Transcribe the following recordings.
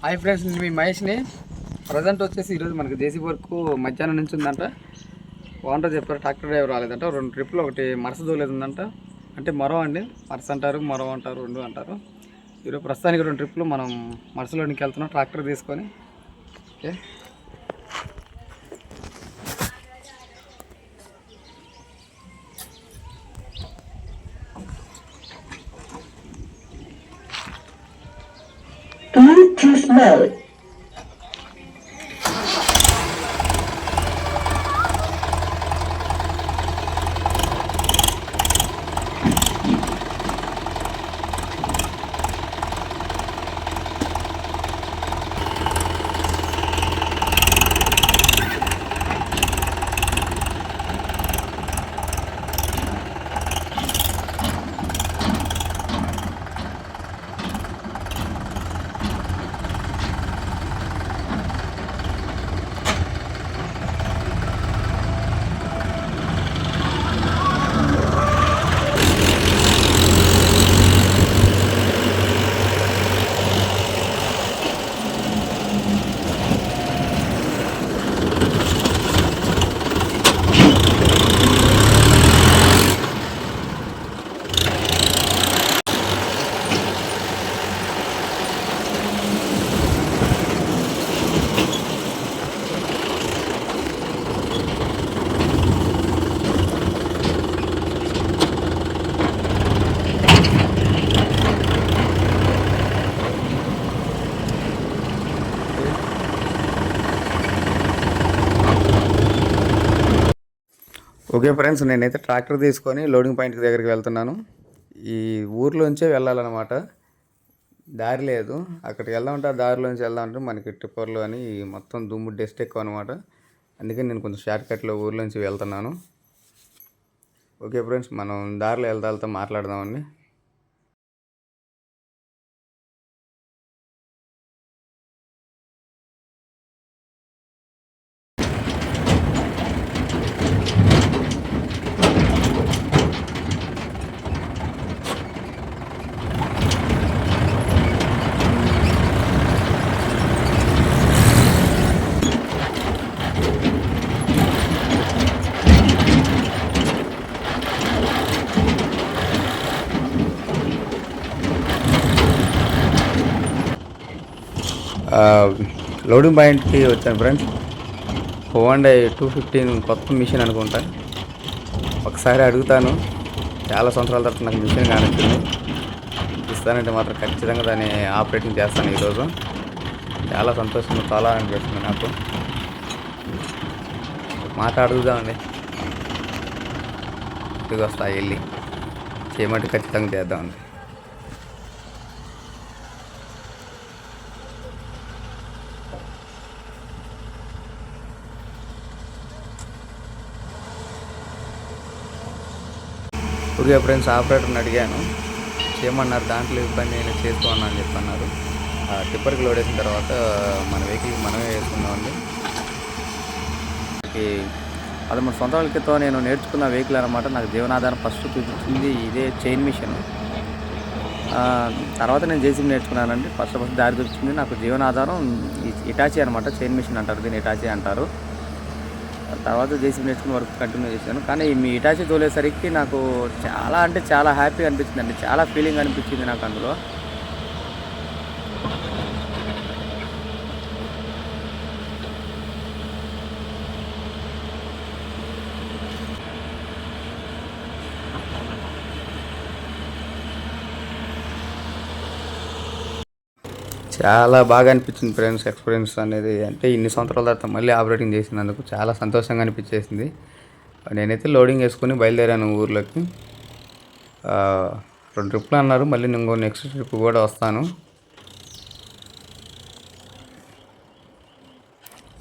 Hi friends, నేను మీ మహేష్ని. Present వచ్చేసి ఈరోజు మనకి జేసీ వర్క్ మధ్యాహ్నం నుంచి ఉందంట. ఓనర్ చెప్పారు ట్రాక్టర్ డ్రైవర్ రాలేదంట. 2 ట్రిప్లు, ఒకటి మరస దోలేదు ఉందంట. అంటే మరో అండి, మరస అంటారు, మరో అంటారు, 2 అంటారు. ఈరోజు ప్రస్తుతానికి 2 ట్రిప్లు మనం మరసలోనికి వెళ్తున్నాం ట్రాక్టర్ తీసుకొని. Okay, Bluetooth mode. Okay friends, నేనైతే ట్రాక్టర్ తీసుకొని లోడింగ్ పాయింట్ దగ్గరికి వెళ్తున్నాను. ఈ ఊర్లోంచే వెళ్ళాలన్నమాట. దారి లేదు, అక్కడికి వెళ్దామంటే ఆ దారిలోంచి వెళ్దామంటే మనకి టిప్పర్లు అని మొత్తం దుమ్ము డస్ట్ ఎక్కువ అనమాట. అందుకని నేను కొంచెం షార్ట్ కట్లో ఊర్లోంచి వెళ్తున్నాను. ఓకే ఫ్రెండ్స్, మనం దారిలో వెళ్తా మాట్లాడదామండి. లోడింగ్ పాయింట్కి వచ్చాను ఫ్రెండ్స్. హోండా 215 కొత్త మిషన్ అనుకుంటా. ఒకసారి అడుగుతాను, చాలా సంవత్సరాల తర్వాత నాకు మిషన్ కానిచ్చింది. ఇస్తానంటే మాత్రం ఖచ్చితంగా దాన్ని ఆపరేటింగ్ చేస్తాను ఈరోజు. చాలా సంతోషంగా చాలా అనిపిస్తుంది నాకు. మాట అడుగుదామండి, ఇంటికి వస్తా వెళ్ళి చేయమంటే ఖచ్చితంగా చేద్దామండి. ఓకే ఫ్రెండ్స్, ఆపరేటర్ని అడిగాను, చేయమన్నారు. దాంట్లో ఇబ్బంది నేను చేసుకోమన్నా అని చెప్పన్నారు. టిప్పర్కి లోడ్ వేసిన తర్వాత మన వెహికల్కి మనమే వేసుకున్నామండి. 13 సంవత్సరాల క్రితం నేను నేర్చుకున్న వెహికల్ అనమాట. నాకు జీవనాధారం ఫస్ట్ చూపించింది ఇదే చైన్ మిషన్. తర్వాత నేను జేసీబీ నేర్చుకున్నానండి. ఫస్ట్ దారి చూపించింది నాకు జీవనాధారం ఇటాచీ అనమాట. చైన్ మిషన్ అంటారు దీన్ని, ఇటాచీ అంటారు. తర్వాత జేసీబీ నేర్చుకుని వర్క్ కంటిన్యూ చేశాను. కానీ మీ ఇటాచీ తోలేసరికి నాకు చాలా అంటే చాలా హ్యాపీగా అనిపించిందండి. చాలా ఫీలింగ్ అనిపించింది నాకు అందులో. చాలా బాగా అనిపించింది ఫ్రెండ్స్ ఎక్స్పీరియన్స్ అనేది. అంటే ఇన్ని సంవత్సరాల తర్వాత మళ్ళీ ఆపరేటింగ్ చేసినందుకు చాలా సంతోషంగా అనిపించేసింది. నేనైతే లోడింగ్ వేసుకొని బయలుదేరాను ఊర్లోకి. 2 ట్రిప్లు అన్నారు, మళ్ళీ నేను నెక్స్ట్ ట్రిప్ కూడా వస్తాను.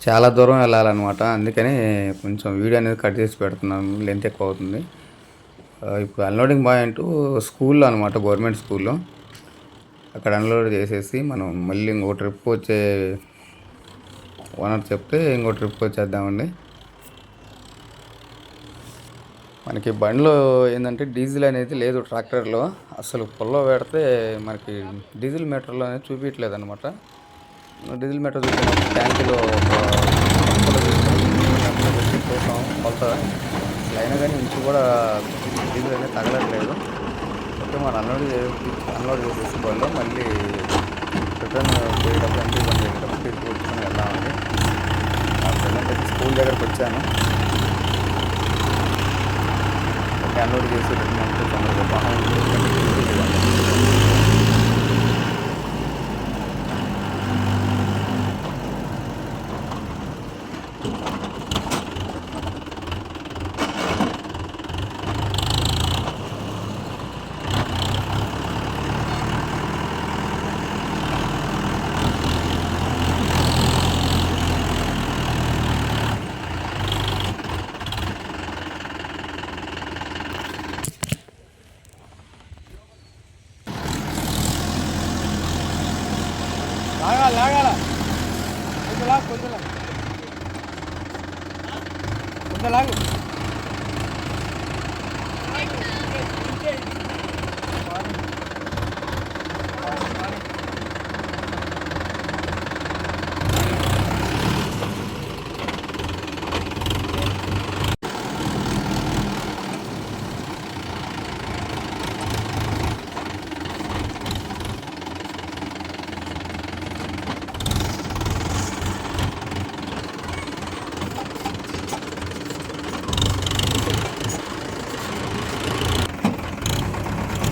చాలా దూరం వెళ్ళాలన్నమాట. అందుకని కొంచెం వీడియో అనేది కట్ చేసి పెడుతున్నాను, లెంత్ ఎక్కువ అవుతుంది. ఇప్పుడు అన్లోడింగ్ పాయింట్ స్కూల్లో అనమాట, గవర్నమెంట్ స్కూల్లో. అక్కడ అన్లోడ్ చేసేసి మనం మళ్ళీ ఇంకో ట్రిప్ వచ్చే ఓనర్ చెప్తే ఇంకో ట్రిప్ వచ్చేద్దామండి. మనకి బండిలో ఏంటంటే డీజిల్ అనేది లేదు ట్రాక్టర్లో. అసలు పుల్లో పెడితే మనకి డీజిల్ మీటర్లో అనేది చూపించట్లేదు అనమాట. డీజిల్ మీటర్ చూసాను, ట్యాంకులో ఒక పక్కలో తీసుకొని పెట్టి చూసాం కొలత. అసలు అయినా కానీ ఇంచు కూడా డీజిల్ అనేది తగలట్లేదు. ఓకే, మనం అన్లోడ్ చేసేసి బళ్ళు మళ్ళీ రిటర్న్ పోయేటప్పుడు ఎంపీ బండి వెళ్ళేటప్పుడు తిరిగి కూర్చొని వెళ్దామండి. ప్రజెంట్ అయితే స్కూల్ దగ్గరకు వచ్చాను. ఓకే, అన్లోడ్ చేసి రిటర్న్ అంటే తొందరగా వాహనం లాగాల కొంచెం లాగు.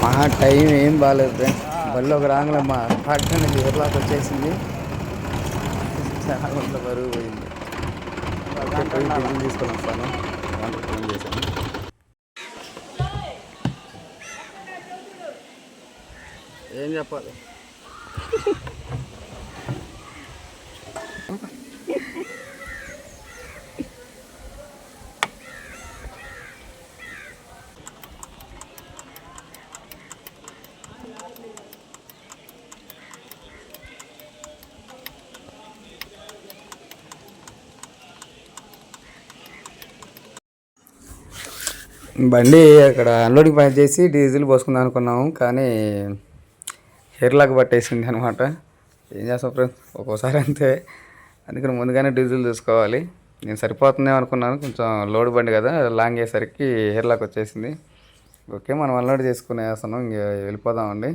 మా టైం ఏం బాగాలేదు ఫ్రెండ్స్. బళ్ళు ఒక రాంగ్లో మా ట్రాక్టర్ నుంచి ఎర్లాక్ వచ్చేసింది. చాలా కొంత బరువు పోయింది. పోయి డీజిల్ తీసుకొని వస్తాను. ఫోన్ చేశాను. ఏం చెప్పాలి? బండి అక్కడ అన్లోడింగ్ పాయింట్ చేసి డీజిల్ పోసుకుందాం అనుకున్నాము, కానీ హెయిర్లాక్ పట్టేసింది అనమాట. ఏం చేస్తాం ఫ్రెండ్స్, ఒక్కోసారి అంతే. అందుకని ముందుగానే డీజిల్ చూసుకోవాలి. నేను సరిపోతుందేమో అనుకున్నాను, కొంచెం లోడ్ బండి కదా, లాంగ్ అయ్యేసరికి హెయిర్లాక్ వచ్చేసింది. ఓకే, మనం అన్లోడ్ చేసుకుని వేస్తున్నాం, ఇంక వెళ్ళిపోదామండి.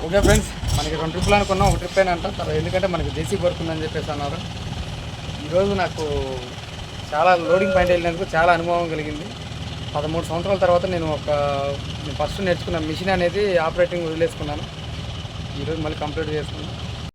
ఓకే ఫ్రెండ్స్, మనకి 2 ట్రిప్లు అనుకున్నాం, ఒక ట్రిప్ అయినా అంటాం తర్వాత, ఎందుకంటే మనకి జేసీ వర్క్ ఉందని చెప్పేసి అన్నారు. ఈరోజు నాకు చాలా లోడింగ్ పాయింట్ వెళ్ళినందుకు చాలా అనుభవం కలిగింది. 13 సంవత్సరాల తర్వాత నేను ఫస్ట్ నేర్చుకున్న మిషన్ అనేది ఆపరేటింగ్ వదిలేసుకున్నాను. ఈరోజు మళ్ళీ కంప్లీట్ చేసుకున్నాను.